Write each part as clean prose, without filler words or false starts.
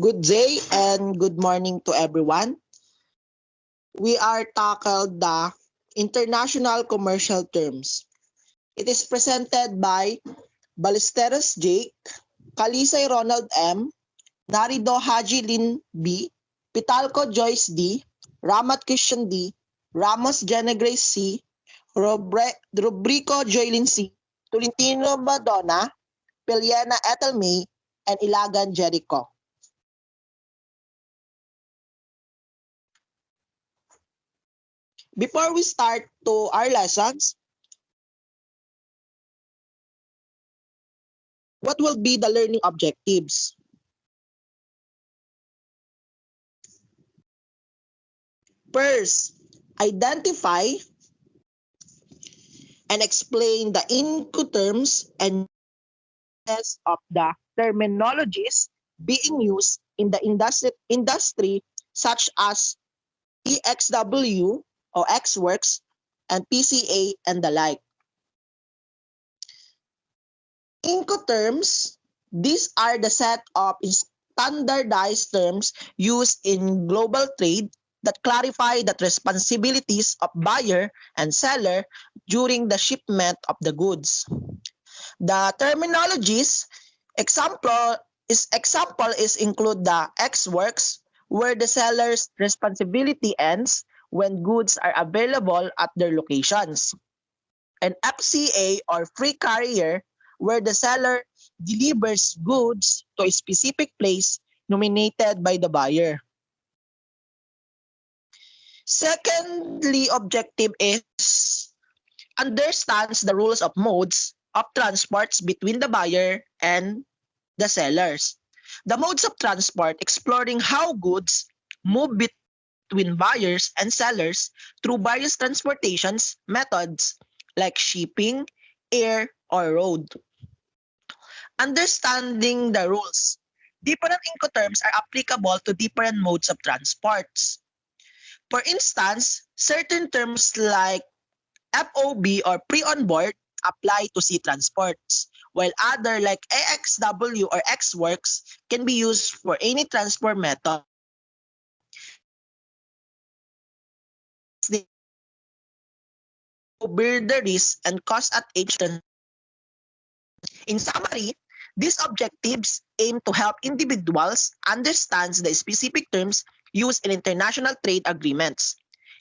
Good day and good morning to everyone. We are tackled the international commercial terms. It is presented by Ballesteros Jake, Calisay Ronald M, Narido Huggy B, Pitalco Joyce D, Ramat D, Ramos Gena C, Rubrico Joylene C, Tolentino Madonna, Villena Ethel Mae, and Ylagan Jericho. Before we start to our lessons, what will be the learning objectives? First, identify and explain the Incoterms and of the terminologies being used in the industry such as EXW or X-Works and PCA and the like. Incoterms, these are the set of standardized terms used in global trade that clarify the responsibilities of buyer and seller during the shipment of the goods. The terminologies example is include the X-Works, where the seller's responsibility ends when goods are available at their locations, and FCA or free carrier, where the seller delivers goods to a specific place nominated by the buyer. Secondly, objective is understands the rules of modes of transports between the buyer and the sellers. The modes of transport exploring how goods move between buyers and sellers through various transportations methods like shipping, air, or road. Understanding the rules. Different Incoterms are applicable to different modes of transports. For instance, certain terms like FOB or pre-on-board apply to sea transports, while other like AXW or X-Works can be used for any transport method. They bear the risk and cost at each transaction. In summary, these objectives aim to help individuals understand the specific terms used in international trade agreements,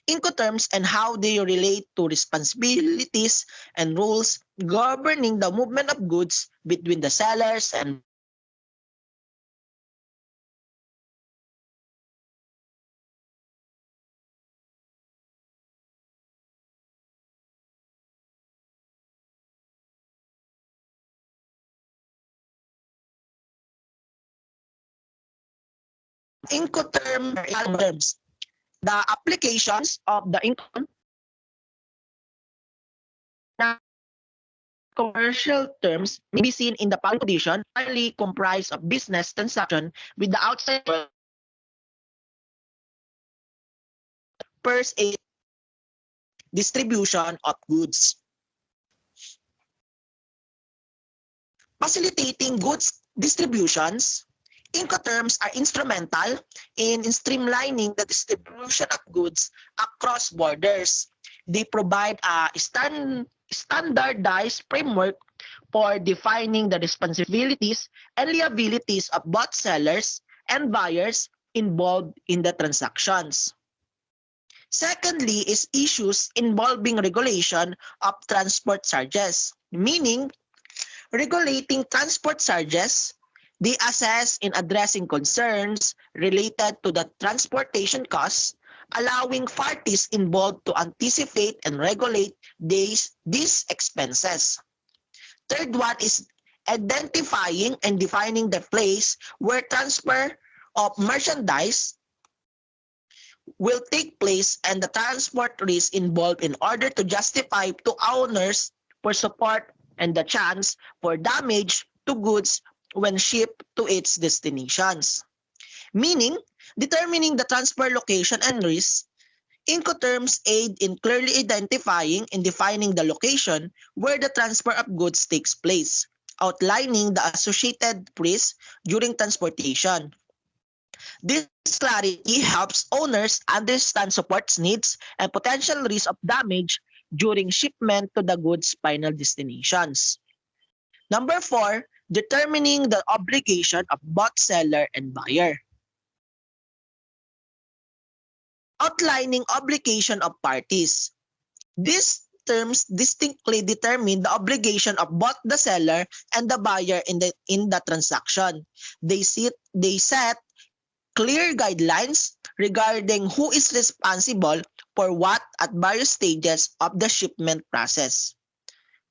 Incoterms, and how they relate to responsibilities and rules governing the movement of goods between the sellers and Incoterms. The applications of the Incoterm commercial terms may be seen in the following condition, primarily comprised of business transaction with the outside world. First, a distribution of goods. Facilitating goods distributions, Incoterms are instrumental in streamlining the distribution of goods across borders. They provide a standardized framework for defining the responsibilities and liabilities of both sellers and buyers involved in the transactions. Secondly is issues involving regulation of transport charges, meaning regulating transport charges. They assess in addressing concerns related to the transportation costs, allowing parties involved to anticipate and regulate these expenses. Third one is identifying and defining the place where transfer of merchandise will take place and the transport risk involved in order to justify to owners for support and the chance for damage to goods when shipped to its destinations. Meaning, determining the transfer location and risk, Incoterms aid in clearly identifying and defining the location where the transfer of goods takes place, outlining the associated risk during transportation. This clarity helps owners understand support's needs and potential risk of damage during shipment to the goods' final destinations. Number 4, determining the obligation of both seller and buyer. Outlining obligation of parties. These terms distinctly determine the obligation of both the seller and the buyer in the transaction. They set clear guidelines regarding who is responsible for what at various stages of the shipment process.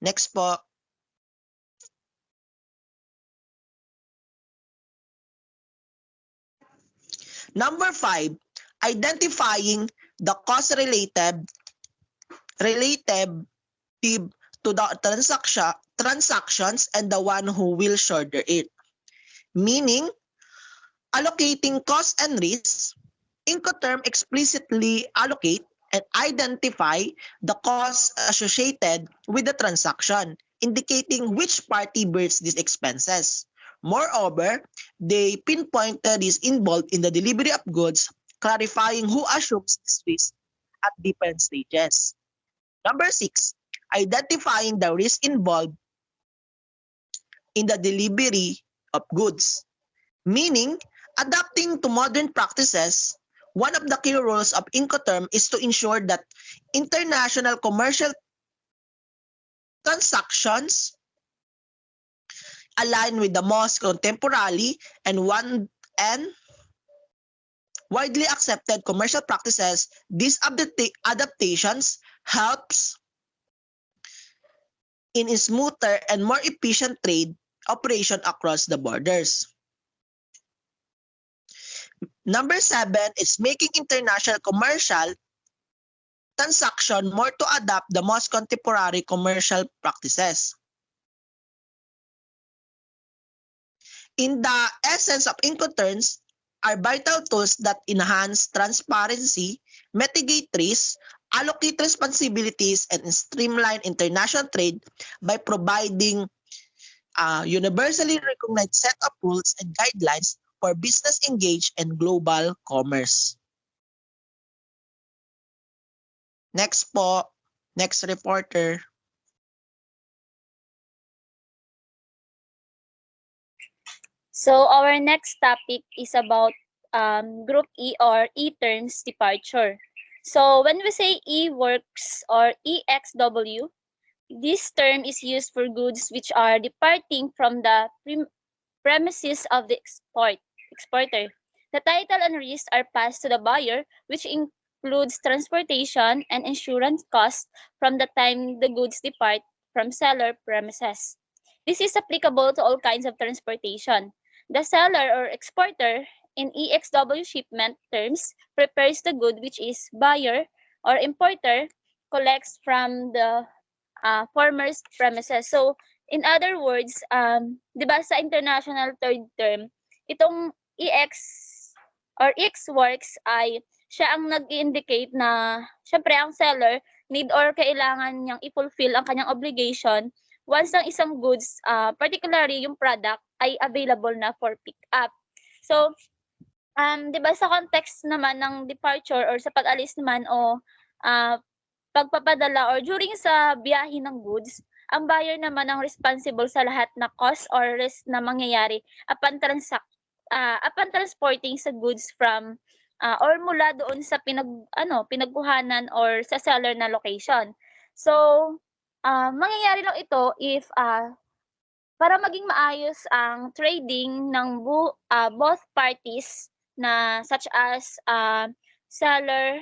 Next po. Number 5, identifying the cost related to the transactions and the one who will shoulder it. Meaning, allocating costs and risks, Incoterm explicitly allocate and identify the costs associated with the transaction, indicating which party bears these expenses. Moreover, they pinpoint the risk involved in the delivery of goods, clarifying who assumes this risk at different stages. Number 6, identifying the risk involved in the delivery of goods. Meaning, adapting to modern practices, one of the key roles of Incoterm is to ensure that international commercial transactions align with the most contemporary and widely accepted commercial practices. These adaptations helps in a smoother and more efficient trade operation across the borders. Number 7 is making international commercial transaction more to adapt the most contemporary commercial practices. In the essence of Incoterms are vital tools that enhance transparency, mitigate risk, allocate responsibilities, and streamline international trade by providing a universally recognized set of rules and guidelines for business engaged in global commerce. Next po, next reporter. So our next topic is about Group E or E-terms departure. So when we say E-works or EXW, this term is used for goods which are departing from the premises of the exporter. The title and risk are passed to the buyer, which includes transportation and insurance costs from the time the goods depart from seller premises. This is applicable to all kinds of transportation. The seller or exporter in EXW shipment terms prepares the good, which is buyer or importer collects from the former's premises. So, in other words, di ba sa international third term, itong EX or EX works ay siya ang nag-indicate na syempre ang seller need or kailangan niyang i-fulfill ang kanyang obligation once ang isang goods, particularly yung product, ay available na for pick up. So, di ba sa context naman ng departure or sa pag-alis naman o pagpapadala or during sa biyahe ng goods, ang buyer naman ang responsible sa lahat na cost or risk na mangyayari upon transporting sa goods from or mula doon sa pinagkuhanan or sa seller na location. So, mangyayari lang ito if para maging maayos ang trading ng both parties na such as seller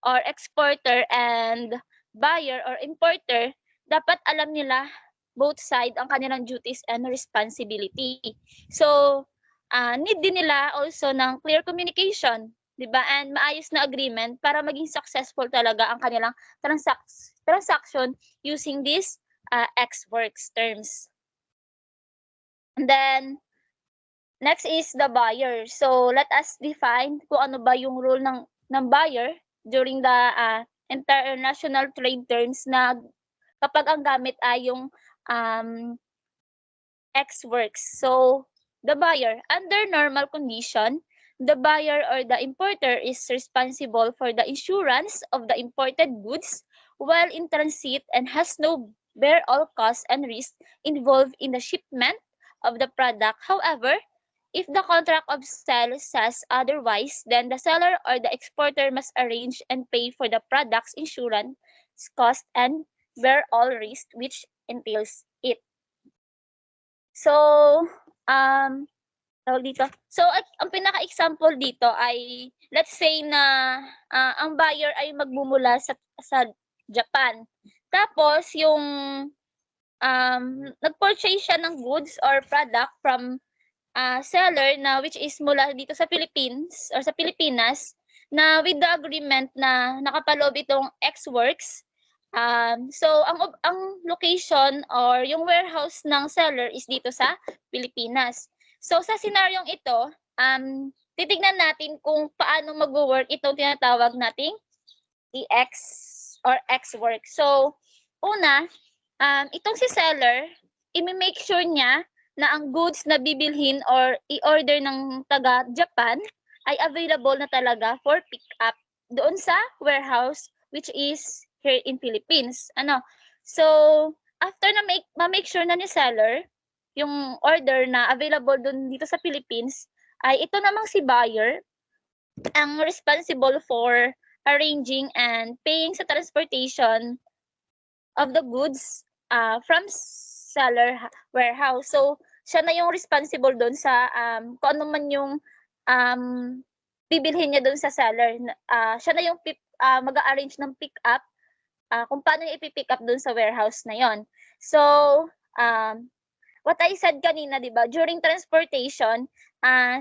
or exporter and buyer or importer, dapat alam nila both side ang kanilang duties and responsibility. So, need din nila also ng clear communication, di ba? And maayos na agreement para maging successful talaga ang kanilang transaction using these X-works terms. And then, next is the buyer. So, let us define kung ano ba yung role ng buyer during the international trade terms na kapag ang gamit ay yung X-works. So, the buyer, under normal condition, the buyer or the importer is responsible for the insurance of the imported goods while in transit and has no bear all costs and risks involved in the shipment of the product. However, if the contract of sale says otherwise, then the seller or the exporter must arrange and pay for the product's insurance cost and bear all risk which entails it. So, tawag dito. So, ang pinaka-example dito ay let's say na ang buyer ay magmumula sa Japan. Tapos yung nag-purchase siya ng goods or product from seller na which is mula dito sa Philippines or sa Pilipinas na with the agreement na nakapaloob itong X-Works. So ang location or yung warehouse ng seller is dito sa Pilipinas. So sa senaryong ito, titignan natin kung paano magwo-work itong tinatawag nating EX or X-Work. So una, itong si seller, i-make sure niya na ang goods na bibilhin or i-order ng taga Japan ay available na talaga for pick up doon sa warehouse which is here in Philippines. So after na ma-make sure na ni seller yung order na available doon dito sa Philippines, ay ito namang si buyer ang responsible for arranging and paying sa transportation of the goods from seller warehouse. So siya na yung responsible doon sa kung ano man yung bibilhin niya doon sa seller. Siya na yung mag-a-arrange ng pick up kung paano niya ipi-pick up doon sa warehouse na yon. So what I said kanina, 'di ba? During transportation,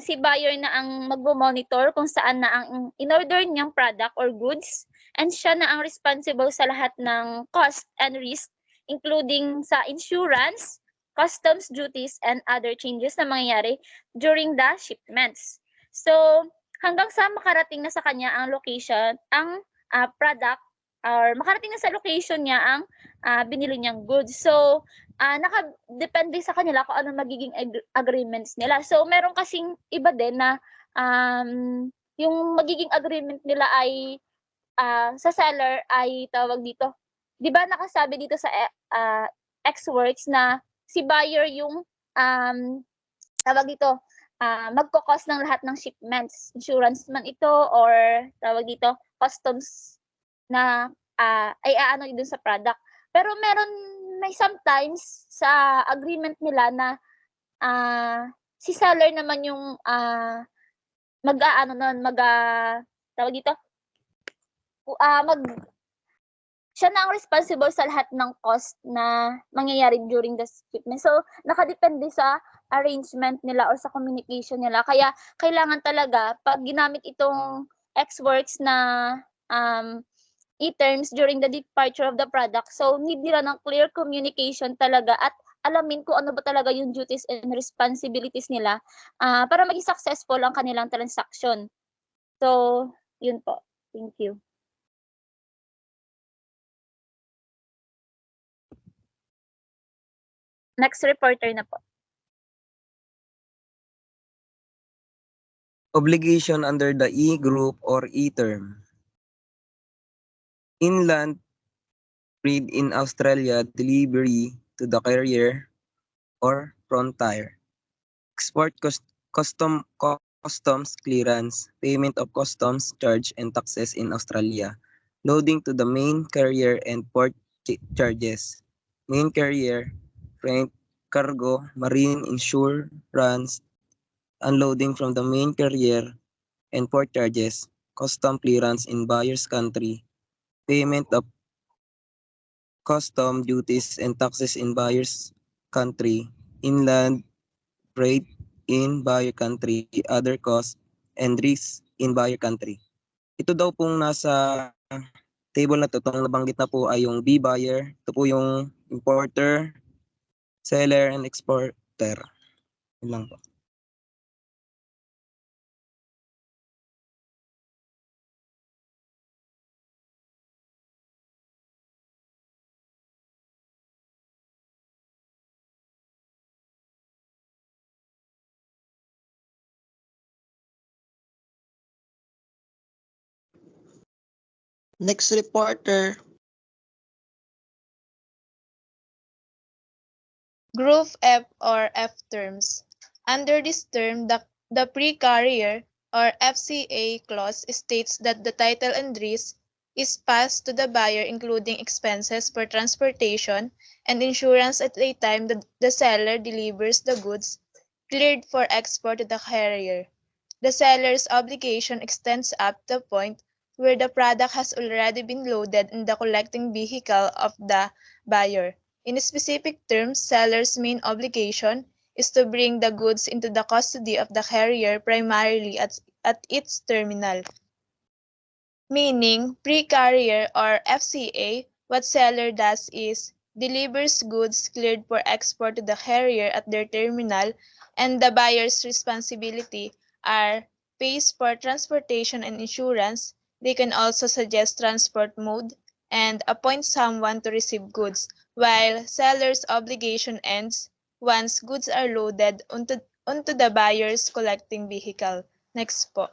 si buyer na ang magmo-monitor kung saan na ang in-order niyang product or goods, and siya na ang responsible sa lahat ng cost and risk including sa insurance, customs duties, and other changes na mangyayari during the shipments. So, hanggang sa makarating na sa kanya ang location, ang product, or makarating na sa location niya ang binili niyang goods. So, nakadepende sa kanila kung ano magiging agreements nila. So, meron kasing iba din na yung magiging agreement nila ay sa seller ay tawag dito. 'Di ba nakasabi dito sa X-Works na si buyer yung tawag dito magko-cost ng lahat ng shipments, insurance man ito or tawag dito customs na ay aano dun sa product. Pero may sometimes sa agreement nila na si seller naman yung tawag dito siya na ang responsible sa lahat ng cost na mangyayari during the shipment. So, nakadepende sa arrangement nila or sa communication nila. Kaya, kailangan talaga, pag ginamit itong X-Works na e-terms during the departure of the product, so need nila ng clear communication talaga at alamin kung ano ba talaga yung duties and responsibilities nila para maging successful ang kanilang transaction. So, yun po. Thank you. Next reporter na po. Obligation under the E group or E term. Inland trade in Australia, delivery to the carrier or frontier. Export customs clearance, payment of customs charge and taxes in Australia. Loading to the main carrier and port charges. Main carrier, freight, cargo, marine insurance, unloading from the main carrier and port charges, custom clearance in buyer's country, payment of custom duties and taxes in buyer's country, inland freight in buyer country, other costs and risks in buyer country. Ito daw pong nasa table na to, itong nabanggit na po ay yung B buyer, ito po yung importer, seller, and exporter. Yun lang po. Next reporter. Group F or F terms. Under this term, the pre-carrier or FCA clause states that the title and risk is passed to the buyer including expenses for transportation and insurance at a time that the seller delivers the goods cleared for export to the carrier. The seller's obligation extends up to the point where the product has already been loaded in the collecting vehicle of the buyer. In specific terms, seller's main obligation is to bring the goods into the custody of the carrier primarily at its terminal. Meaning, pre-carrier or FCA, what seller does is delivers goods cleared for export to the carrier at their terminal, and the buyer's responsibility are pays for transportation and insurance. They can also suggest transport mode and appoint someone to receive goods, while seller's obligation ends once goods are loaded onto the buyer's collecting vehicle. Next po.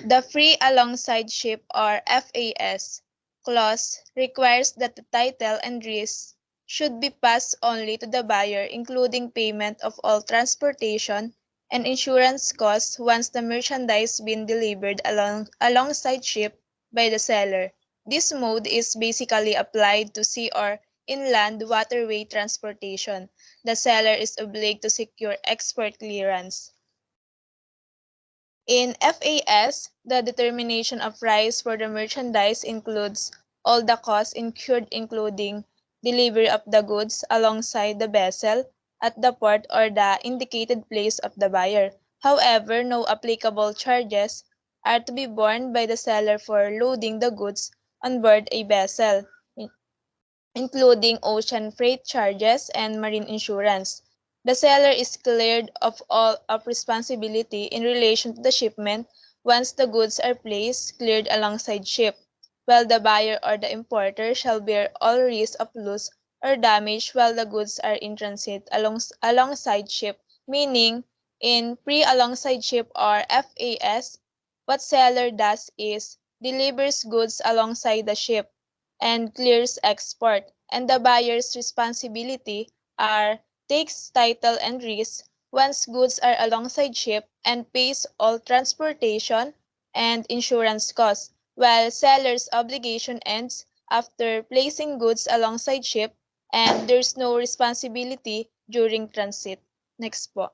The free alongside ship or FAS clause requires that the title and risk should be passed only to the buyer, including payment of all transportation and insurance costs once the merchandise been delivered alongside ship by the seller. This mode is basically applied to sea or inland waterway transportation. The seller is obliged to secure export clearance. In FAS, the determination of price for the merchandise includes all the costs incurred including delivery of the goods alongside the vessel at the port or the indicated place of the buyer. However, no applicable charges are to be borne by the seller for loading the goods on board a vessel, including ocean freight charges and marine insurance. The seller is cleared of all of responsibility in relation to the shipment once the goods are placed cleared alongside ship, while the buyer or the importer shall bear all risk of loss or damage while the goods are in transit alongside ship, meaning in pre-alongside ship or FAS, what seller does is delivers goods alongside the ship and clears export, and the buyer's responsibility are takes title and risk once goods are alongside ship and pays all transportation and insurance costs, while seller's obligation ends after placing goods alongside ship and there's no responsibility during transit. Next po.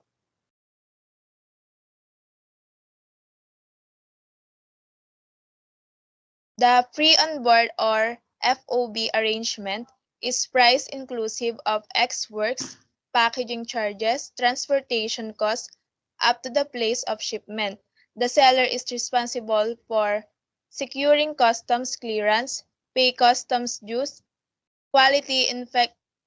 The free on board or FOB arrangement is price inclusive of ex works, packaging charges, transportation costs up to the place of shipment. The seller is responsible for securing customs clearance, pay customs dues, quality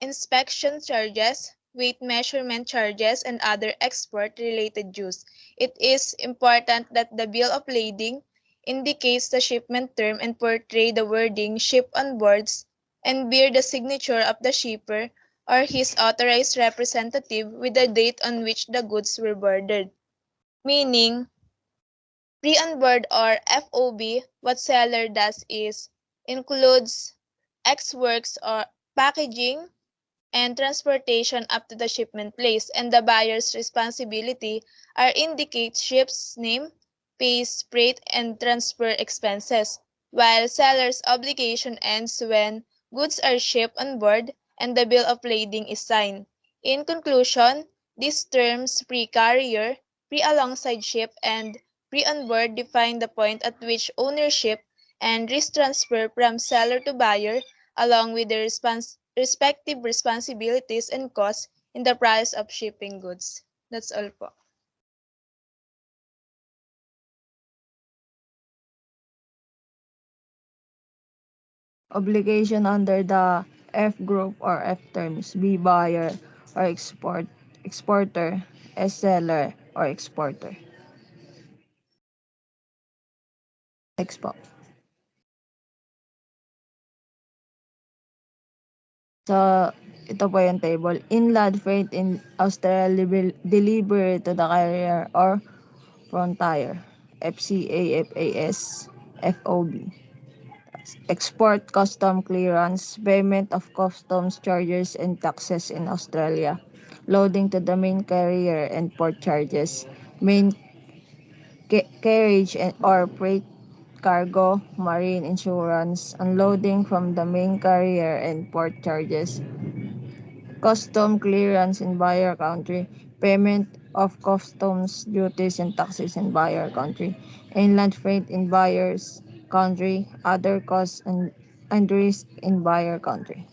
inspection charges, weight measurement charges, and other export-related dues. It is important that the bill of lading indicates the shipment term and portray the wording "ship on boards" and bear the signature of the shipper or his authorized representative with the date on which the goods were boarded. Meaning, pre-on board or FOB, what seller does is includes X works or packaging and transportation up to the shipment place, and the buyer's responsibility are indicate ship's name, pays, freight, and transfer expenses, while seller's obligation ends when goods are shipped on board and the bill of lading is signed. In conclusion, these terms pre-carrier, pre-alongside ship, and pre-on board define the point at which ownership and risk transfer from seller to buyer along with the respective responsibilities and costs in the price of shipping goods. That's all po. Obligation under the F group or F terms, B buyer or exporter, S seller or exporter. Next po. So, ito po yung table. Inland freight in Australia delivery to the carrier or Frontier, FCAFAS, FOB. Export custom clearance, payment of customs charges and taxes in Australia, loading to the main carrier and port charges, main carriage or freight cargo, marine insurance, unloading from the main carrier and port charges, custom clearance in buyer country, payment of customs duties and taxes in buyer country, inland freight in buyer's country, other costs and risk in buyer country.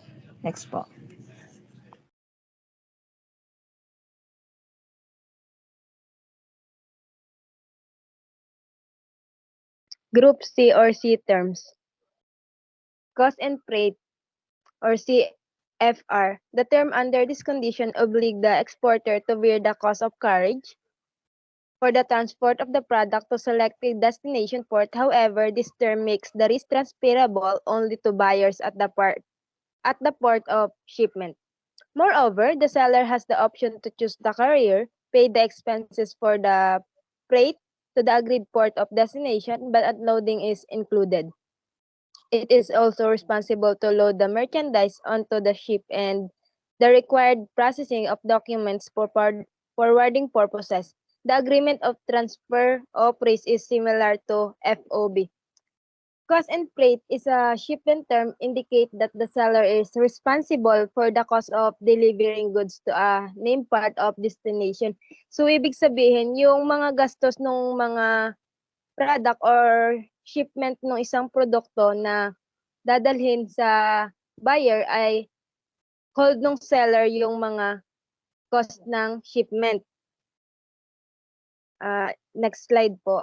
Next po. Group C or C terms. Cost and freight or CFR. The term under this condition oblige the exporter to bear the cost of carriage for the transport of the product to selected destination port. However, this term makes the risk transferable only to buyers at the port of shipment. Moreover, the seller has the option to choose the carrier, pay the expenses for the freight to the agreed port of destination, but unloading is included. It is also responsible to load the merchandise onto the ship and the required processing of documents for forwarding purposes. The agreement of transfer of risk is similar to FOB. Cost and freight is a shipment term indicate that the seller is responsible for the cost of delivering goods to a named part of destination. So, ibig sabihin, yung mga gastos ng mga product or shipment ng isang produkto na dadalhin sa buyer ay hold ng seller yung mga cost ng shipment. Next slide po.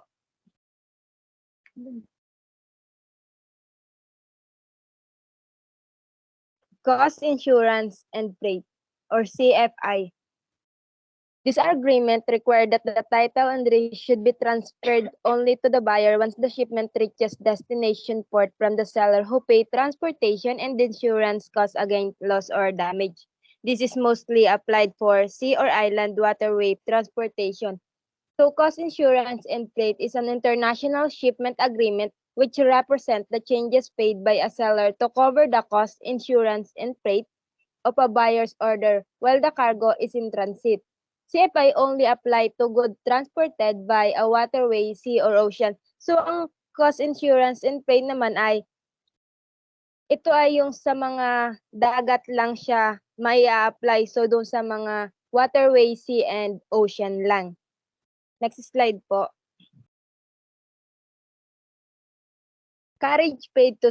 Cost, insurance, and freight, or CFI. This agreement required that the title and risk should be transferred only to the buyer once the shipment reaches destination port from the seller who paid transportation and insurance costs against loss or damage. This is mostly applied for sea or island waterway transportation. So cost, insurance, and freight is an international shipment agreement which represent the changes paid by a seller to cover the cost, insurance, and freight of a buyer's order while the cargo is in transit. CFI only apply to goods transported by a waterway, sea, or ocean. So, ang cost, insurance, and freight naman ay, ito ay yung sa mga dagat lang siya may apply. So, doon sa mga waterway, sea, and ocean lang. Next slide po. Carriage paid to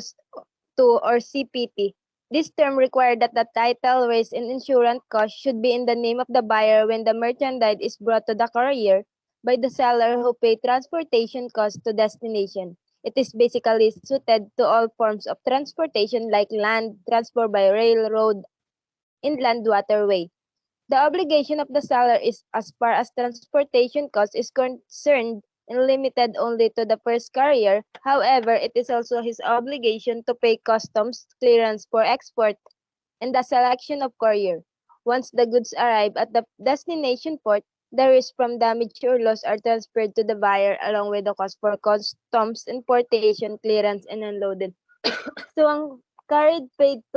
or CPT. This term required that the title, risk, and insurance cost should be in the name of the buyer when the merchandise is brought to the carrier by the seller who paid transportation costs to destination. It is basically suited to all forms of transportation like land, transport by railroad, inland waterway. The obligation of the seller is as far as transportation cost is concerned and limited only to the first carrier. However, it is also his obligation to pay customs clearance for export and the selection of courier. Once the goods arrive at the destination port, the risk from damage or loss are transferred to the buyer along with the cost for customs, importation, clearance, and unloading. So, ang carrier paid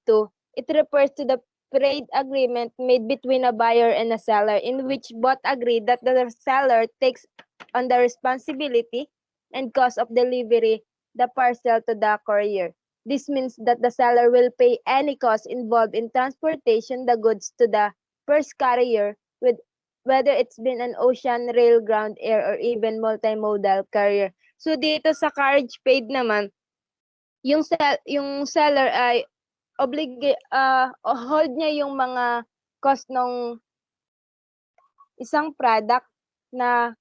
to, it refers to the trade agreement made between a buyer and a seller in which both agree that the seller takes on the responsibility and cost of delivery the parcel to the courier. This means that the seller will pay any cost involved in transportation the goods to the first carrier, with whether it's been an ocean, rail, ground, air, or even multimodal carrier. So dito sa carriage paid naman, yung seller ay hold niya yung mga cost ng isang product na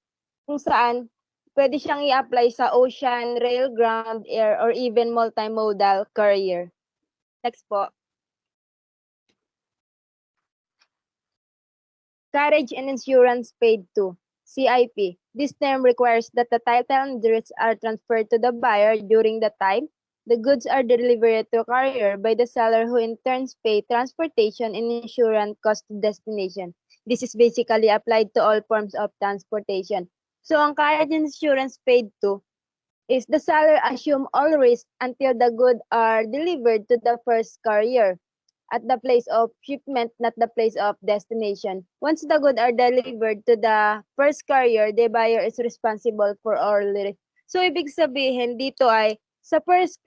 kung saan pwede siyang i-apply sa ocean, rail, ground, air, or even multimodal carrier. Next po. Carriage and insurance paid to, CIP. This term requires that the title and risks are transferred to the buyer during the time the goods are delivered to carrier by the seller who in turn pay transportation and insurance cost to destination. This is basically applied to all forms of transportation. So ang carriage insurance paid to is the seller assume all risk until the goods are delivered to the first carrier at the place of shipment, not the place of destination. Once the goods are delivered to the first carrier, the buyer is responsible for all risk. So ibig sabihin dito ay sa first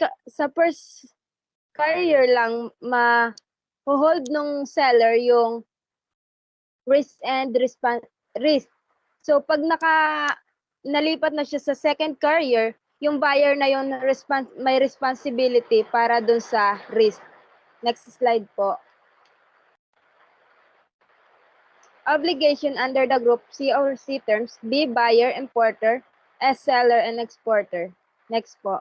carrier lang ma-hold nung seller yung risk and risk. So pag nalipat na siya sa second carrier, yung buyer na yung may responsibility para dun sa risk. Next slide po. Obligation under the group C or C terms, B, buyer, importer, S, seller, and exporter. Next po.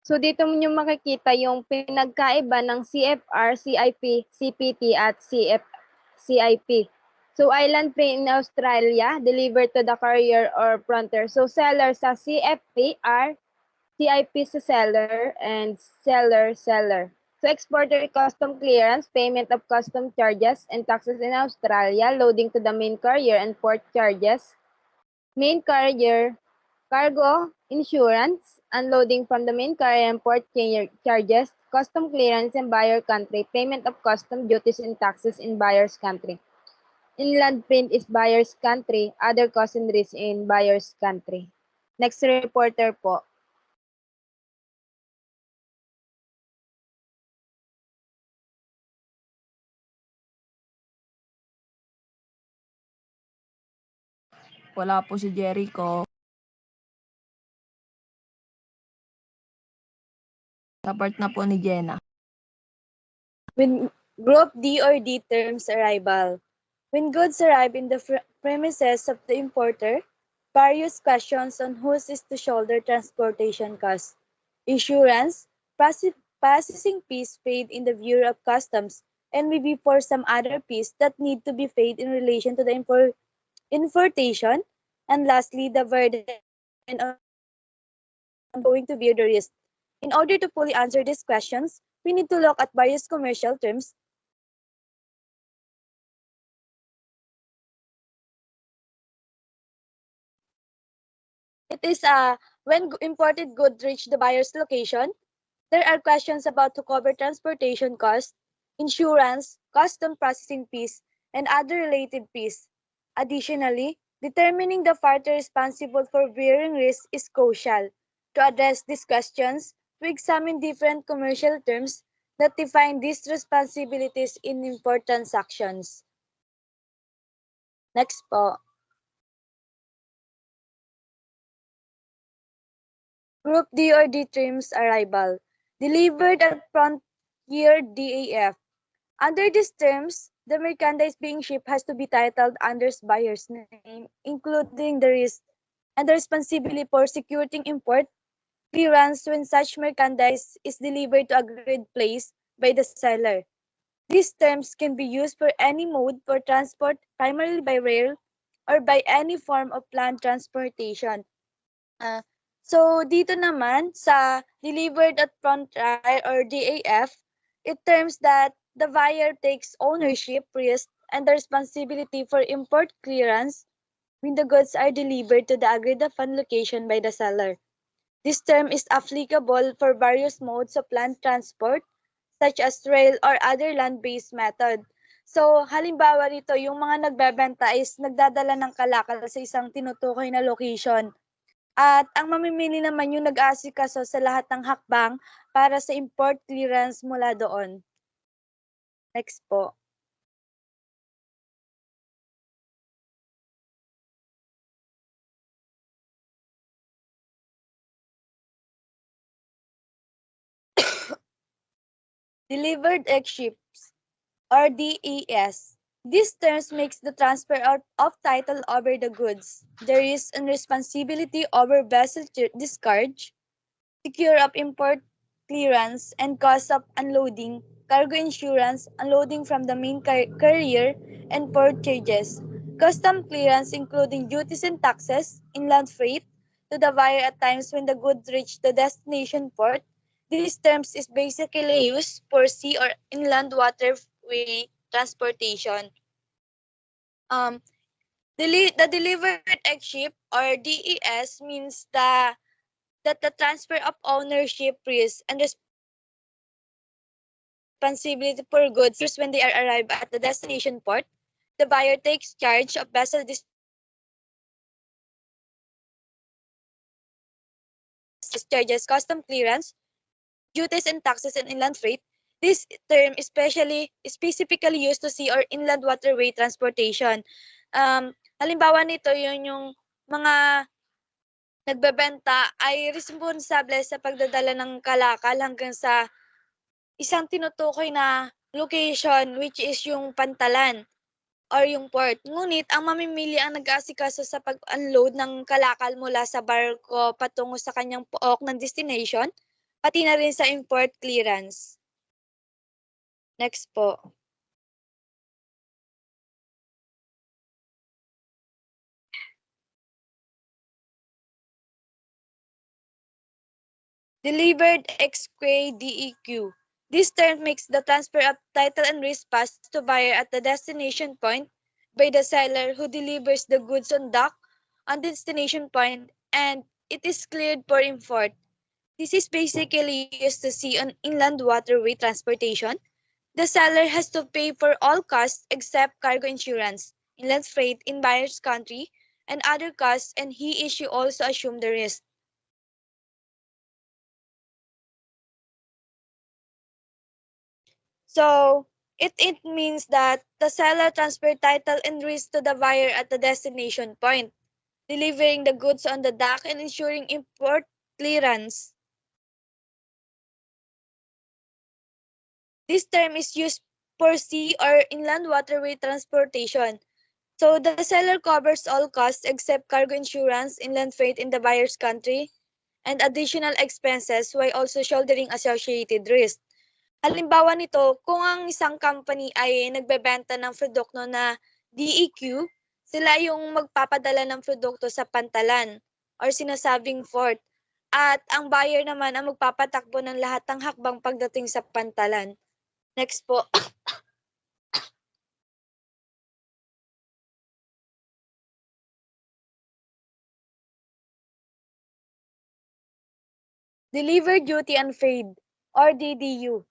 So dito mo nyo makikita yung pinagkaiba ng CFR, CIP, CPT, at CIP. So island free in Australia, delivered to the carrier or frontier. So seller sa CFP are CIP sa seller and seller. So exporter custom clearance, payment of custom charges and taxes in Australia, loading to the main carrier and port charges. Main carrier, cargo, insurance, unloading from the main carrier and port charges, custom clearance in buyer country, payment of custom duties and taxes in buyer's country. Inland print is buyer's country, other costs and risks in buyer's country. Next reporter po. Wala po si Jericho. Sa part na po ni Gena. When Group D or D terms arrival. When goods arrive in the premises of the importer, various questions on who is to shoulder transportation costs. Insurance, processing fees paid in the Bureau of Customs, and maybe for some other fees that need to be paid in relation to the importation, and lastly, the burden on going to bear the risk. In order to fully answer these questions, we need to look at various commercial terms. It is when imported goods reach the buyer's location, there are questions about to cover transportation costs, insurance, custom processing fees, and other related fees. Additionally, determining the party responsible for bearing risk is crucial. To address these questions, we examine different commercial terms that define these responsibilities in import transactions. Next po. Group D or D terms arrival. Delivered at frontier DAF. Under these terms, the merchandise being shipped has to be titled under buyer's name, including the risk and the responsibility for securing import clearance when such merchandise is delivered to agreed place by the seller. These terms can be used for any mode for transport, primarily by rail or by any form of land transportation. So dito naman sa delivered at frontier or DAF, it terms that the buyer takes ownership, risk, and the responsibility for import clearance when the goods are delivered to the agreed upon location by the seller. This term is applicable for various modes of land transport, such as rail or other land-based method. So, halimbawa rito, yung mga nagbebenta is nagdadala ng kalakal sa isang tinutukoy na location. At ang mamimili naman yung nag-aasikaso sa lahat ng hakbang para sa import clearance mula doon. Next po. Delivered ex-ships or DES. These terms makes the transfer out of title over the goods. There is a responsibility over vessel discharge, secure of import clearance, and cost of unloading, cargo insurance, unloading from the main carrier, and port charges. Custom clearance including duties and taxes, inland freight, to the buyer at times when the goods reach the destination port, These terms is basically used for sea or inland waterway transportation. The delivered egg ship or DES means that the transfer of ownership, risk, and responsibility for goods when they are arrived at the destination port. The buyer takes charge of vessel charges, custom clearance, duties and taxes, and inland freight. This term is specifically used to sea or inland waterway transportation. Halimbawa nito, yun yung mga nagbebenta ay responsable sa pagdadala ng kalakal hanggang sa isang tinutukoy na location, which is yung pantalan or yung port. Ngunit ang mamimili ang nag-aasikaso sa pag-unload ng kalakal mula sa barko patungo sa kanyang pook ng destination, pati na rin sa import clearance. Next po. Delivered ex-quay DEQ. This term makes the transfer of title and risk pass to buyer at the destination point by the seller who delivers the goods on dock on destination point, and it is cleared for import. This is basically used to sea on inland waterway transportation. The seller has to pay for all costs except cargo insurance, inland freight in buyer's country, and other costs, and he issue also assume the risk. So it means that the seller transfer title and risk to the buyer at the destination point, delivering the goods on the dock and ensuring import clearance. This term is used for sea or inland waterway transportation. So the seller covers all costs except cargo insurance, inland freight in the buyer's country, and additional expenses while also shouldering associated risk. Halimbawa nito, kung ang isang company ay nagbebenta ng produkto na DEQ, sila yung magpapadala ng produkto sa pantalan or sinasabing port. At ang buyer naman ang magpapatakbo ng lahat ng hakbang pagdating sa pantalan. Next po. Deliver duty unpaid or DDU.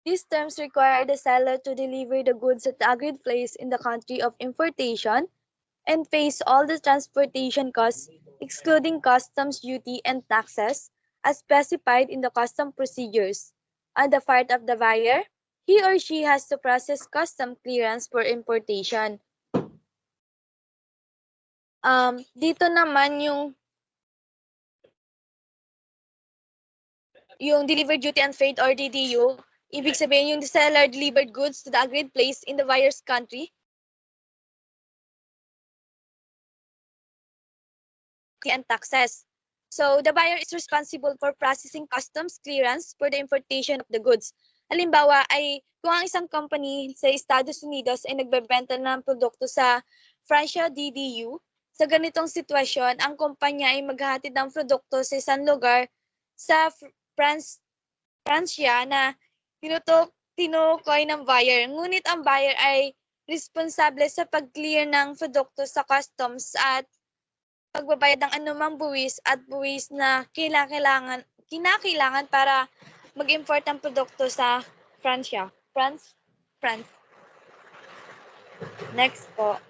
These terms require the seller to deliver the goods at the agreed place in the country of importation and pays all the transportation costs, excluding customs duty and taxes, as specified in the custom procedures. On the part of the buyer, he or she has to process custom clearance for importation. Dito naman yung delivered duty unpaid or DDU, ibig sabihin yung the seller delivered goods to the agreed place in the buyer's country and taxes. So the buyer is responsible for processing customs clearance for the importation of the goods. Halimbawa ay kung ang isang company sa Estados Unidos ay nagbebenta ng produkto sa Francia DDU, sa ganitong sitwasyon, ang kumpanya ay maghahatid ng produkto sa isang lugar sa Francia na tinukoy ng buyer. Ngunit ang buyer ay responsable sa pag-clear ng produkto sa customs at pagbabayad ng anumang buwis at buwis na kinakailangan para mag-import ng produkto sa Francia. France. Next po.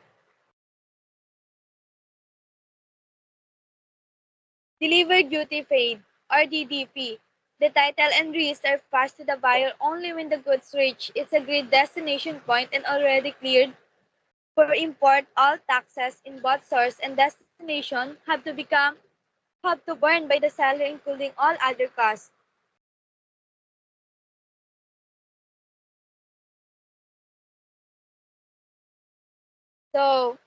Delivered duty paid or DDP. The title and risk are passed to the buyer only when the goods reach its agreed destination point and already cleared for import. All taxes in both source and destination have to borne by the seller, including all other costs. So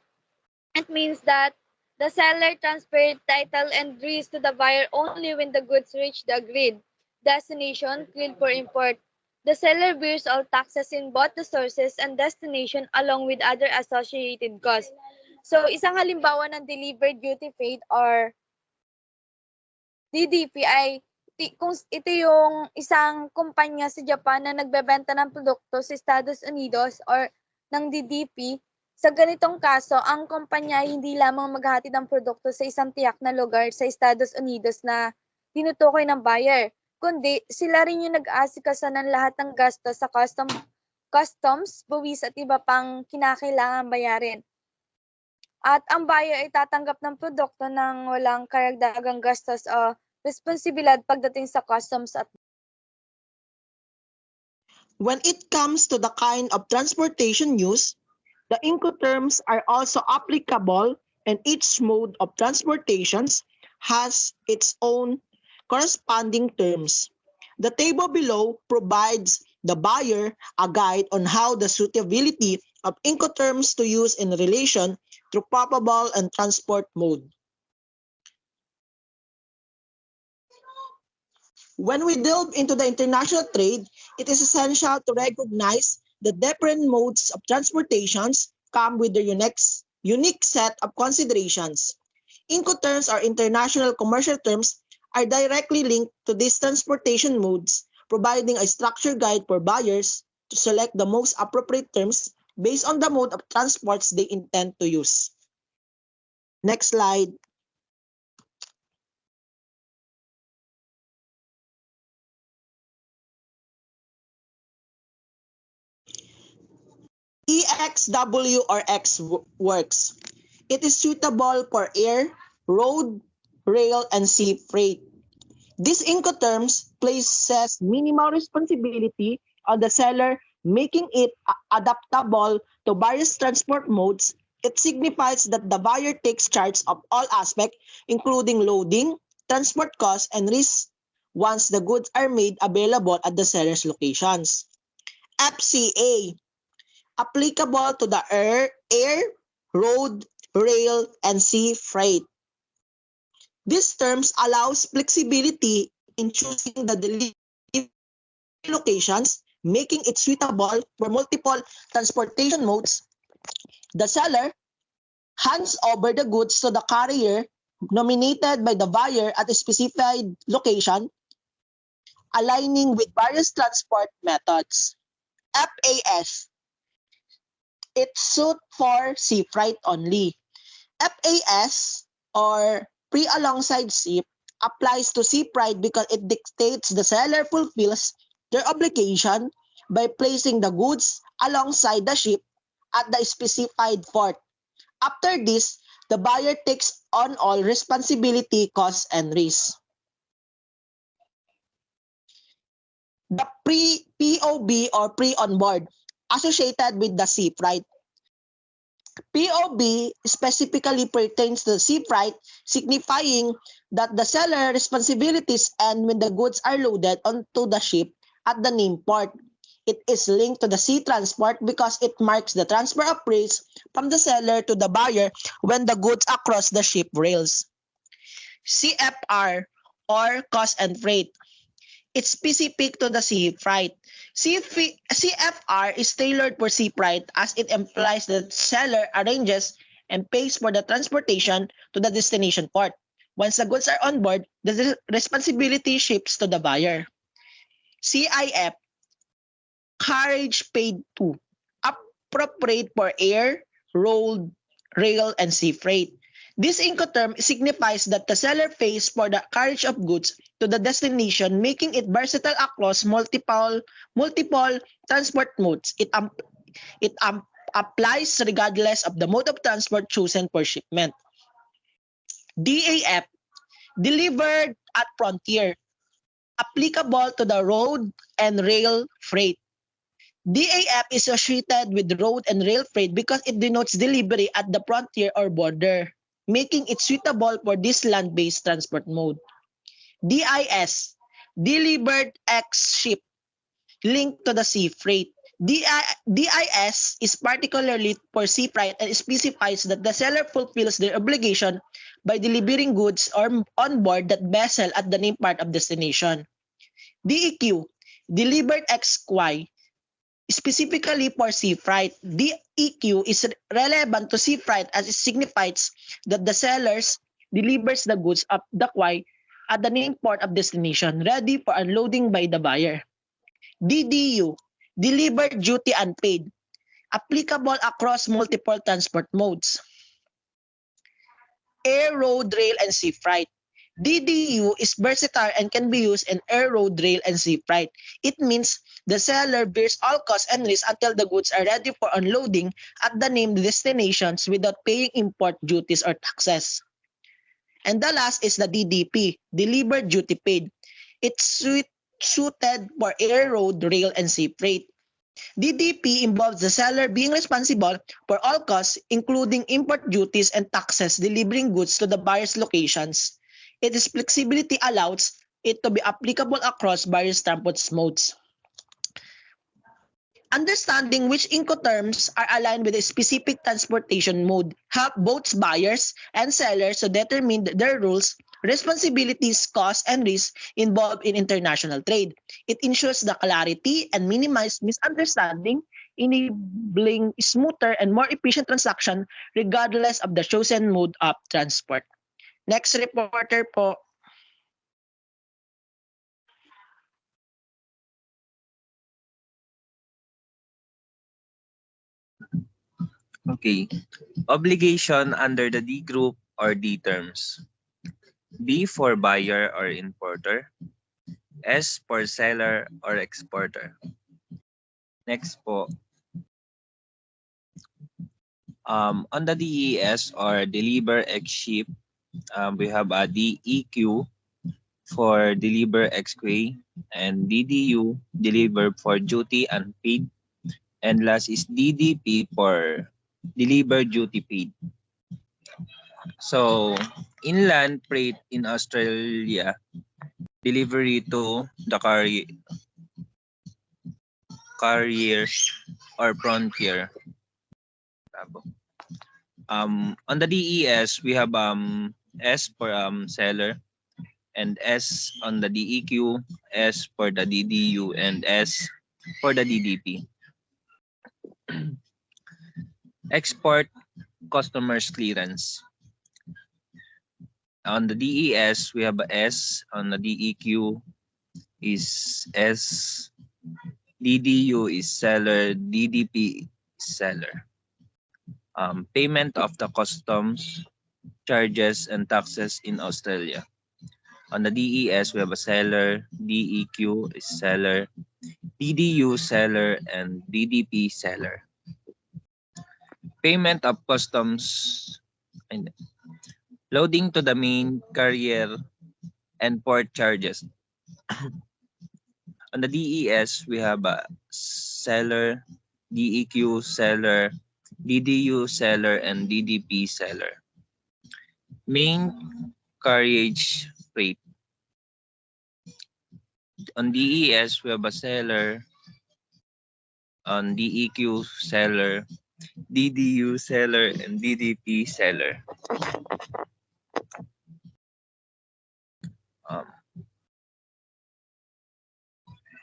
it means that the seller transferred title and risk to the buyer only when the goods reach the agreed destination cleared for import. The seller bears all taxes in both the sources and destination along with other associated costs. So isang halimbawa ng delivered duty paid or DDP ay kung ito yung isang kumpanya sa Japan na nagbebenta ng produkto sa Estados Unidos or ng DDP. Sa ganitong kaso, ang kumpanya ay hindi lamang maghahatid ng produkto sa isang tiyak na lugar sa Estados Unidos na tinutukoy ng buyer, kundi sila rin yung nag-aasikaso ng lahat ng gastos sa customs, buwis at iba pang kinakailangan bayarin. At ang buyer ay tatanggap ng produkto ng walang karagdagang gastos o responsibilidad pagdating sa customs at When it comes to the kind of transportation used, the Incoterms are also applicable, and each mode of transportations has its own corresponding terms. The table below provides the buyer a guide on how the suitability of Incoterms to use in relation to probable and transport mode. When we delve into the international trade, it is essential to recognize that different modes of transportations come with their unique set of considerations. Incoterms or international commercial terms are directly linked to these transportation modes, providing a structured guide for buyers to select the most appropriate terms based on the mode of transports they intend to use. Next slide. EXW or X works. It is suitable for air, road, rail, and sea freight. This Incoterms places minimal responsibility on the seller, making it adaptable to various transport modes. It signifies that the buyer takes charge of all aspects, including loading, transport costs, and risks once the goods are made available at the seller's locations. FCA, applicable to the air, road, rail, and sea freight. These terms allows flexibility in choosing the delivery locations, making it suitable for multiple transportation modes. The seller hands over the goods to the carrier nominated by the buyer at a specified location, aligning with various transport methods. FAS, it's suit for sea freight only. FAS or pre-alongside ship applies to sea freight because it dictates the seller fulfills their obligation by placing the goods alongside the ship at the specified port. After this, the buyer takes on all responsibility, costs, and risks. The POB or pre-on-board associated with the sea freight. POB specifically pertains to sea freight, signifying that the seller responsibilities end when the goods are loaded onto the ship at the named port. It is linked to the sea transport because it marks the transfer of risk from the seller to the buyer when the goods across the ship rails. CFR or cost and freight. It's specific to the sea freight. CFR is tailored for sea freight as it implies that the seller arranges and pays for the transportation to the destination port. Once the goods are on board, the responsibility shifts to the buyer. CIF, carriage paid to, appropriate for air, road, rail, and sea freight. This Incoterm signifies that the seller pays for the carriage of goods to the destination, making it versatile across multiple transport modes. It applies regardless of the mode of transport chosen for shipment. DAF, delivered at frontier, applicable to the road and rail freight. DAF is associated with road and rail freight because it denotes delivery at the frontier or border, making it suitable for this land-based transport mode. DIS, delivered ex ship, linked to the sea freight. DIS is particularly for sea freight and specifies that the seller fulfills their obligation by delivering goods or on board that vessel at the named port of destination. DEQ, delivered ex quay, specifically for sea freight. DEQ is relevant to sea freight as it signifies that the sellers delivers the goods up the quay at the named port of destination, ready for unloading by the buyer. DDU, delivered duty unpaid, applicable across multiple transport modes. Air, road, rail, and sea freight. DDU is versatile and can be used in air, road, rail, and sea freight. It means the seller bears all costs and risks until the goods are ready for unloading at the named destinations without paying import duties or taxes. And the last is the DDP, delivered duty paid. It's suited for air, road, rail, and sea freight. DDP involves the seller being responsible for all costs, including import duties and taxes, delivering goods to the buyer's locations. Its flexibility allows it to be applicable across various transport modes. Understanding which Incoterms are aligned with a specific transportation mode help both buyers and sellers to determine their rules, responsibilities, costs, and risks involved in international trade. It ensures the clarity and minimizes misunderstanding, enabling smoother and more efficient transaction regardless of the chosen mode of transport. Next reporter po. Okay. Obligation under the D group or D terms. B for buyer or importer. S for seller or exporter. Next po. On the DES or deliver ex ship, we have a DEQ for deliver ex quay, and DDU deliver for duty unpaid, and last is DDP for deliver duty paid. So inland freight in Australia, delivery to the carrier or frontier. On the DES, we have S for seller, and S on the DEQ, S for the DDU, and S for the DDP. Export customers clearance. On the DES, we have a S. On the DEQ is S. DDU is seller. DDP is seller. Payment of the customs, charges, and taxes in Australia. On the DES, we have a seller. DEQ is seller. DDU seller, and DDP seller. Payment of customs and loading to the main carrier and port charges. On the DES, we have a seller, DEQ seller, DDU seller, and DDP seller. Main carriage freight. On DES, we have a seller. On DEQ seller, DDU seller, and DDP seller.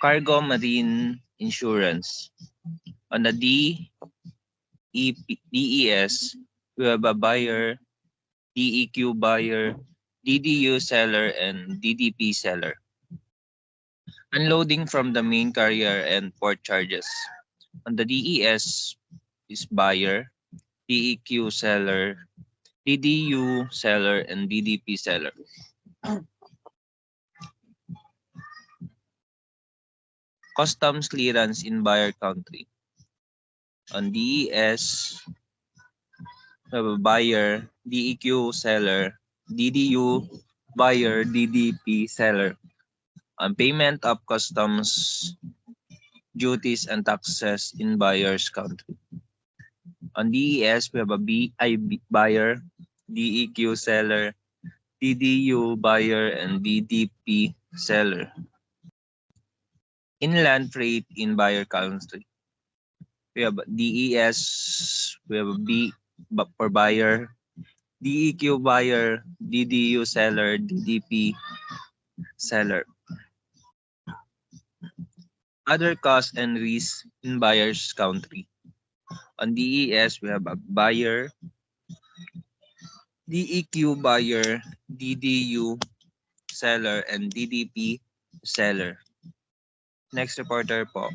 Cargo marine insurance. On the DES, we have a buyer, DEQ buyer, DDU seller, and DDP seller. Unloading from the main carrier and port charges. On the DES is buyer, DEQ seller, DDU seller, and DDP seller. Customs clearance in buyer country. On DES, we have a buyer, DEQ seller, DDU buyer, DDP seller. On payment of customs duties and taxes in buyer's country. On DES, we have a buyer, DEQ seller, DDU buyer, and DDP seller. Inland freight in buyer country. We have DES, we have a B for buyer, DEQ buyer, DDU seller, DDP seller. Other costs and risks in buyer's country. On DES, we have a buyer, DEQ buyer, DDU seller, and DDP to seller. Next reporter po.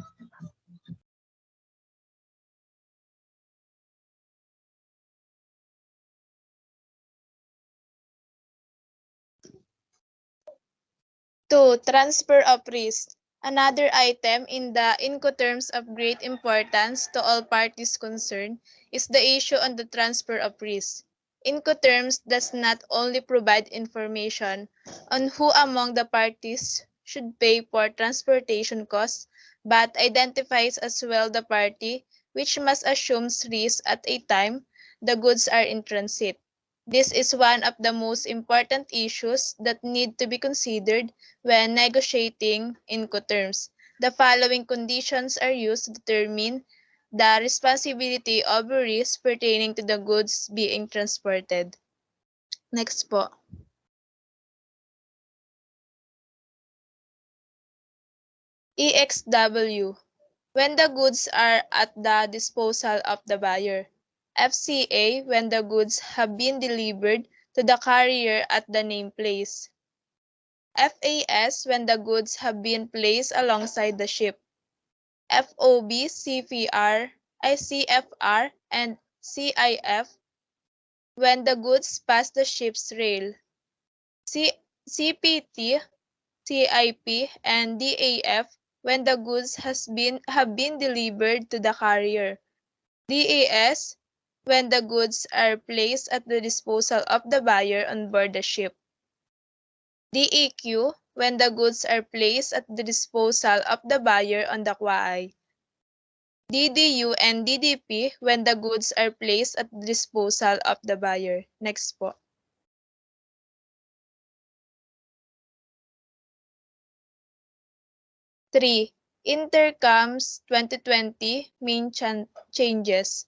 Two, transfer of risk. Another item in the Incoterms of great importance to all parties concerned is the issue on the transfer of risk. Incoterms does not only provide information on who among the parties should pay for transportation costs, but identifies as well the party which must assume risk at a time the goods are in transit. This is one of the most important issues that need to be considered when negotiating Incoterms. The following conditions are used to determine the responsibility of a risk pertaining to the goods being transported. Next po. EXW. When the goods are at the disposal of the buyer. FCA. When the goods have been delivered to the carrier at the named place. FAS. When the goods have been placed alongside the ship. FOB, CFR, ICFR, and CIF when the goods pass the ship's rail. CPT, CIP, and DAF when the goods have been delivered to the carrier. DAS when the goods are placed at the disposal of the buyer on board the ship. DEQ when the goods are placed at the disposal of the buyer on the quay. DDU and DDP when the goods are placed at the disposal of the buyer. Next po. Three, Intercoms 2020 main changes.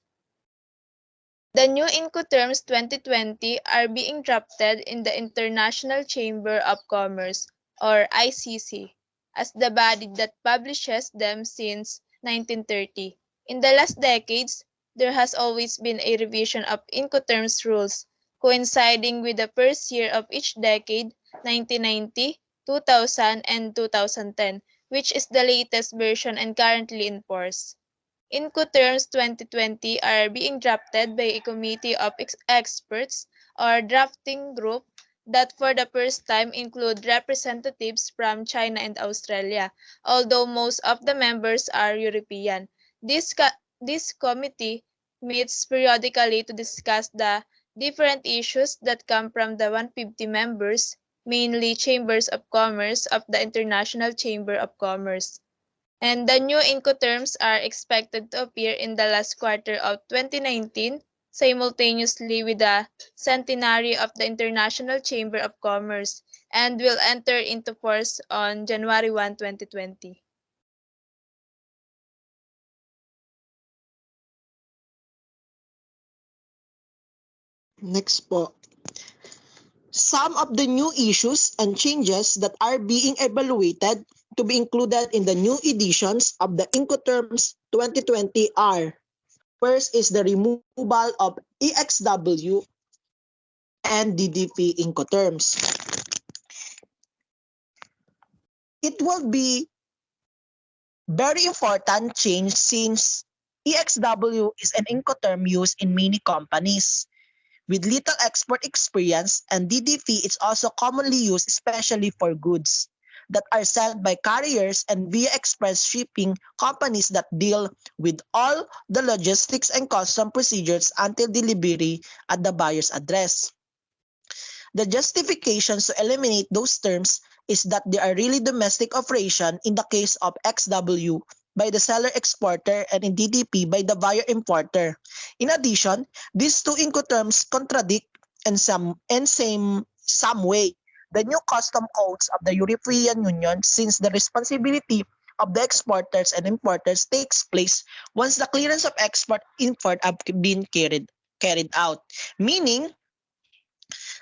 The new Incoterms 2020 are being drafted in the International Chamber of Commerce, or ICC, as the body that publishes them since 1930. In the last decades, there has always been a revision of Incoterms rules, coinciding with the first year of each decade, 1990, 2000, and 2010, which is the latest version and currently in force. Incoterms 2020 are being drafted by a committee of experts or drafting group that for the first time include representatives from China and Australia, although most of the members are European. This committee meets periodically to discuss the different issues that come from the 150 members, mainly chambers of commerce of the International Chamber of Commerce. And the new Incoterms are expected to appear in the last quarter of 2019, simultaneously with the centenary of the International Chamber of Commerce, and will enter into force on January 1, 2020. Next po. Some of the new issues and changes that are being evaluated to be included in the new editions of the Incoterms 2020 are: first is the removal of EXW and DDP Incoterms. It will be very important change since EXW is an Incoterm used in many companies with little export experience, and DDP is also commonly used especially for goods that are sent by carriers and via express shipping companies that deal with all the logistics and custom procedures until delivery at the buyer's address. The justifications to eliminate those terms is that they are really domestic operation in the case of XW by the seller exporter and in DDP by the buyer importer. In addition, these two Incoterms contradict in some way the new custom codes of the European Union, since the responsibility of the exporters and importers takes place once the clearance of export-import have been carried out. Meaning,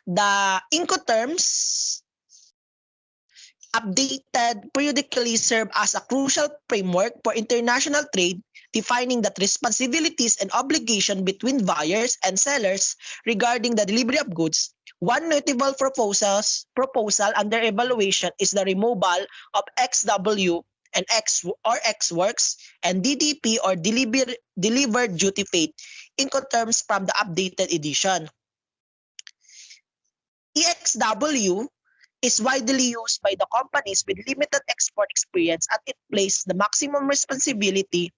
the Incoterms updated periodically serve as a crucial framework for international trade, defining that responsibilities and obligation between buyers and sellers regarding the delivery of goods One notable proposal under evaluation is the removal of XW and X works and DDP or delivered duty paid Incoterms from the updated edition. EXW is widely used by the companies with limited export experience as it places the maximum responsibility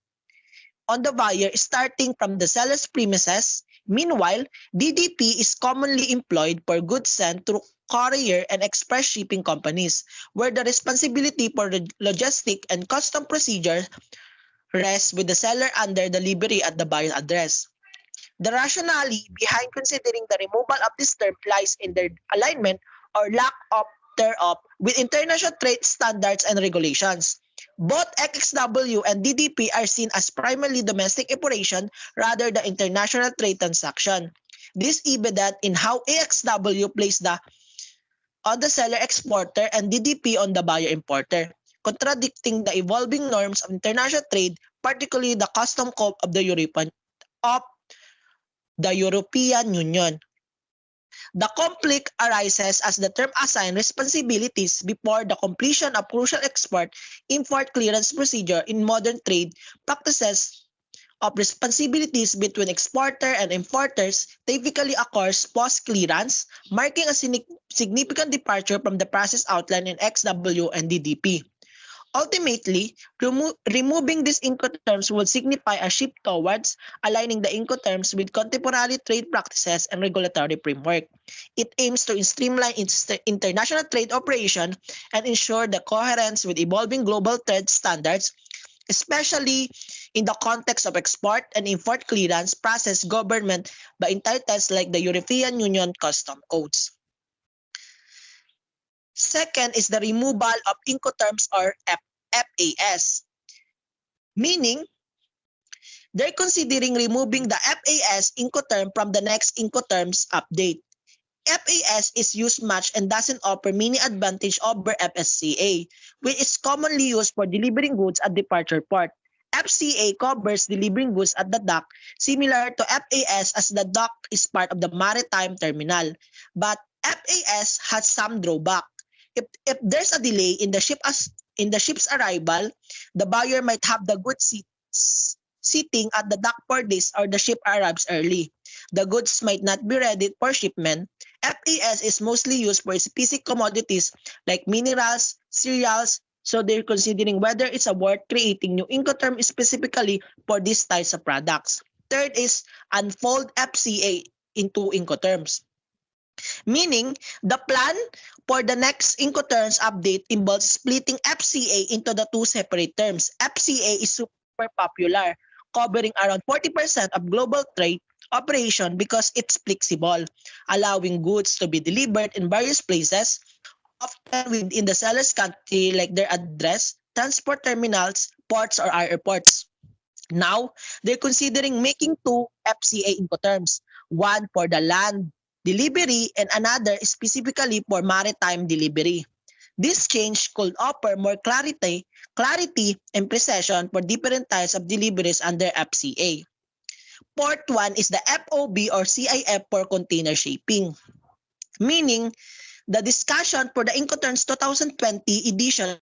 on the buyer starting from the seller's premises. Meanwhile, DDP is commonly employed for goods sent through courier and express shipping companies, where the responsibility for the logistic and custom procedure rests with the seller under delivery at the buyer's address. The rationale behind considering the removal of this term lies in their alignment or lack of thereof with international trade standards and regulations. Both XW and DDP are seen as primarily domestic operation rather than international trade transaction. This evident in how AXW plays on the seller exporter and DDP on the buyer importer, contradicting the evolving norms of international trade, particularly the custom code of the European Union. The conflict arises as the term assigns responsibilities before the completion of crucial export-import clearance procedure in modern trade practices of responsibilities between exporter and importers typically occurs post-clearance, marking a significant departure from the process outlined in XW and DDP. Ultimately, removing these Incoterms would signify a shift towards aligning the Incoterms with contemporary trade practices and regulatory framework. It aims to streamline international trade operation and ensure the coherence with evolving global trade standards, especially in the context of export and import clearance process government by entities like the European Union Custom Codes. Second is the removal of Incoterms or FAS, meaning they're considering removing the FAS Incoterm from the next Incoterms update. FAS is used much and doesn't offer many advantage over FSCA, which is commonly used for delivering goods at departure port. FCA covers delivering goods at the dock, similar to FAS as the dock is part of the maritime terminal. But FAS has some drawback. If there's a delay in the ship's arrival, the buyer might have the goods sitting at the dock for days or the ship arrives early. The goods might not be ready for shipment. FAS is mostly used for specific commodities like minerals, cereals, so they're considering whether it's worth creating new Incoterm specifically for these types of products. Third is unfold FCA into Incoterms, meaning the plan for the next Incoterms update involves splitting FCA into the two separate terms. FCA is super popular, covering around 40% of global trade operation because it's flexible, allowing goods to be delivered in various places, often within the seller's country like their address, transport terminals, ports, or airports. Now, they're considering making two FCA Incoterms, one for the land delivery and another specifically for maritime delivery. This change could offer more clarity and precision for different types of deliveries under FCA. Fourth one is the FOB or CIF for container shipping, meaning the discussion for the Incoterms 2020 edition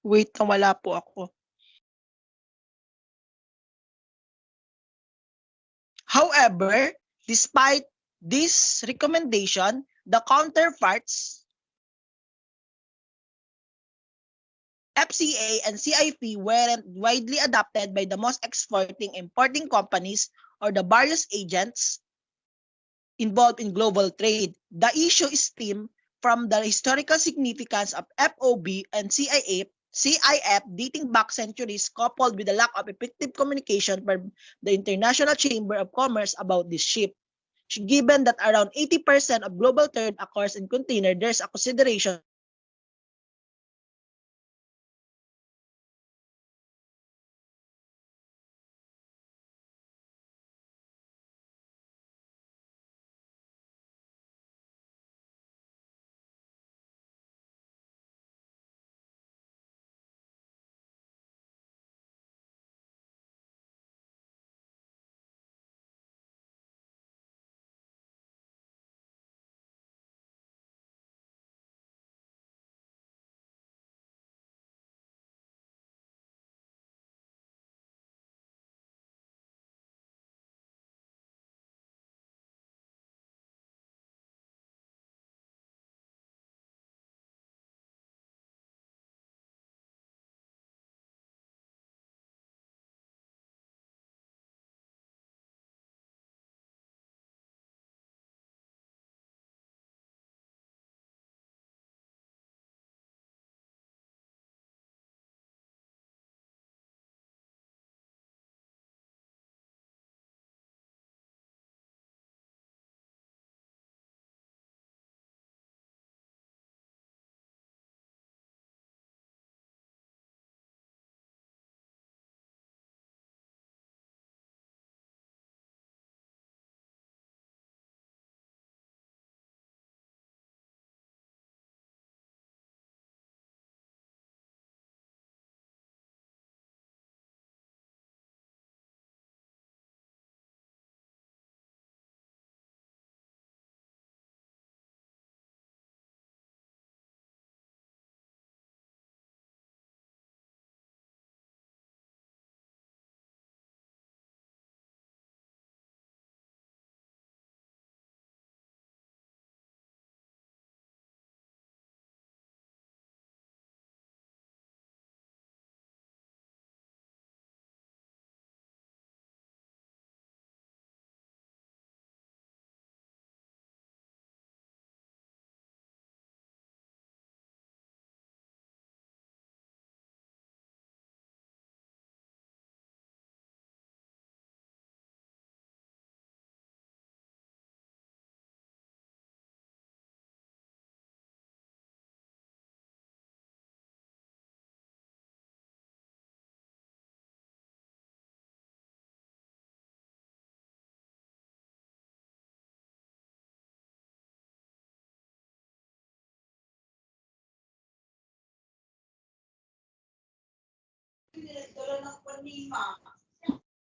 Wait, nawala po ako. However, Despite this recommendation, the counterparts FCA and CIP weren't widely adopted by the most exporting importing companies or the various agents involved in global trade. The issue stemmed from the historical significance of FOB and CIF dating back centuries, coupled with the lack of effective communication from the International Chamber of Commerce about this ship. Given that around 80% of global trade occurs in container, there's a consideration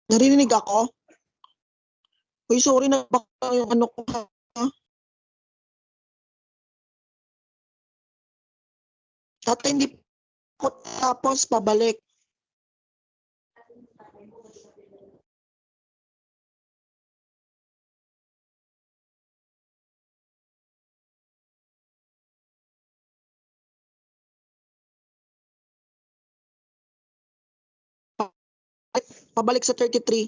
Narinig ako? Uy, sorry na baka yung ano ko ha. Dati hindi ko tapos pabalik. Pabalik sa 33.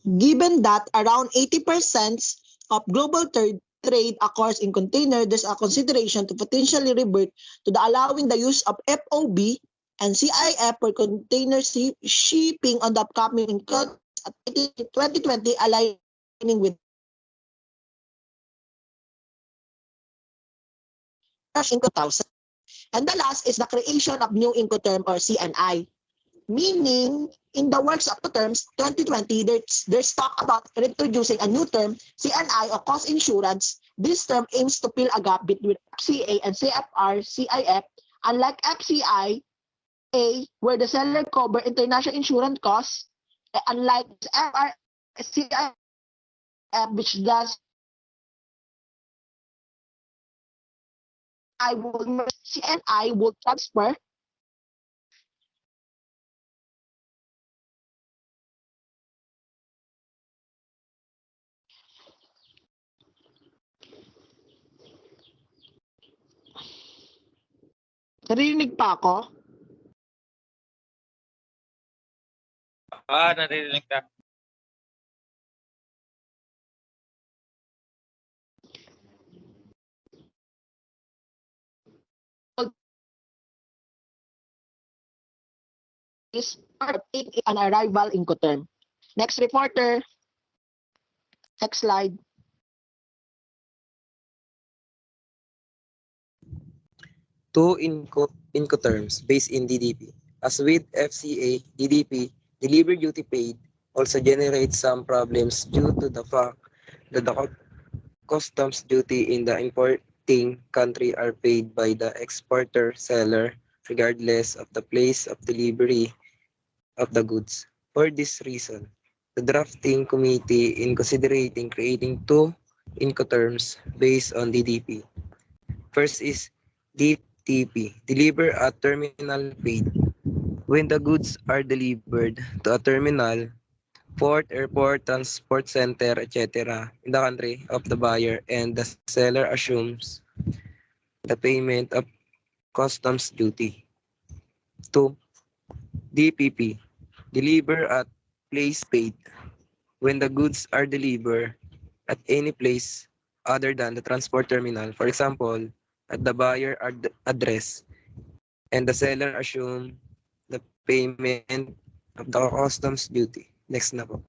Given that around 80% of global trade occurs in container, there's a consideration to potentially revert to the allowing the use of FOB and CIF for container shipping on the upcoming 2020 alignment with Incoterms. And the last is the creation of new Incoterm or CNI. Meaning, in the works of Terms 2020, there's talk about introducing a new term, CNI or cost insurance. This term aims to fill a gap between FCA and CFR, CIF. Unlike FCI, where the seller cover international insurance costs, unlike FR, CIF, which does CNI will transfer Narinig pa ako? Naririnig ka. Is an arrival Incoterm. Next reporter. Next slide. Two Incoterms based in DDP. As with FCA, DDP, delivery duty paid, also generates some problems due to the fact that the customs duty in the importing country are paid by the exporter seller regardless of the place of delivery of the goods. For this reason, the drafting committee in considering creating two Incoterms based on DDP. First is DTP, deliver at terminal paid. When the goods are delivered to a terminal, port, airport, transport center, etc. in the country of the buyer and the seller assumes the payment of customs duty. 2. DPP, deliver at place paid. When the goods are delivered at any place other than the transport terminal, for example, at the buyer address, and the seller assume the payment of the customs duty. Next na po.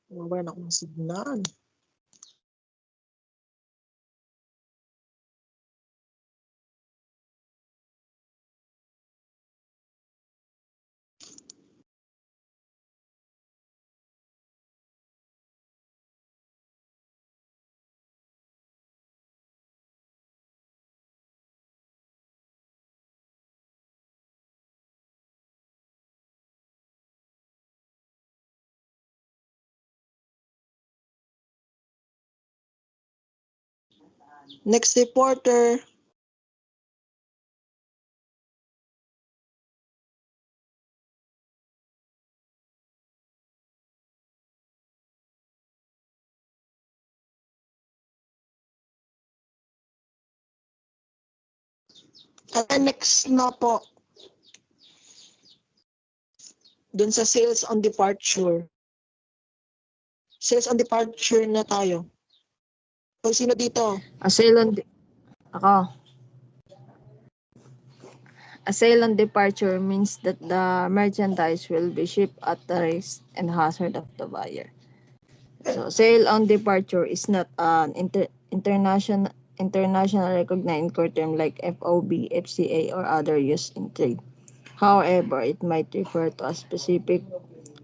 Wala na akong signal. Next reporter. Next na po. Dun sa sales on departure. Sales on departure na tayo. O sino dito? A sale on departure means that the merchandise will be shipped at the risk and hazard of the buyer. So, sale on departure is not an international recognized term like FOB, FCA, or other used in trade. However, it might refer to a specific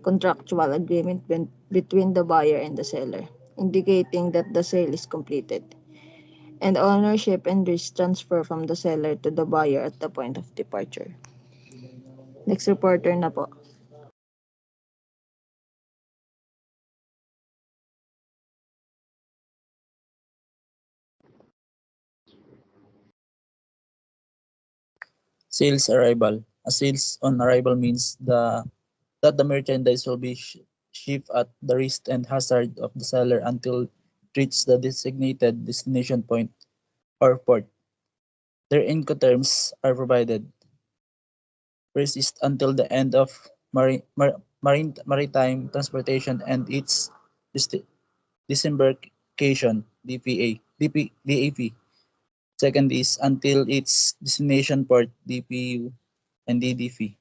contractual agreement between the buyer and the seller, indicating that the sale is completed, and ownership and risk transfer from the seller to the buyer at the point of departure. Next reporter na po. Sales arrival. A sales on arrival means that the merchandise will be shipped at the risk and hazard of the seller until it reaches the designated destination point or port. Their Incoterms are provided. First is until the end of maritime transportation and its disembarkation (DPA) DAP. Second is until its destination port (DPU) and DDP.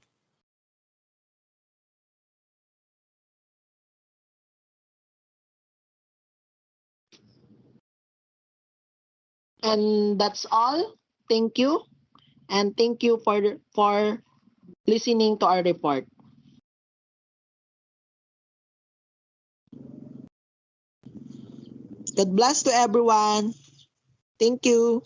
And that's all. Thank you. And thank you for listening to our report. God bless to everyone. Thank you.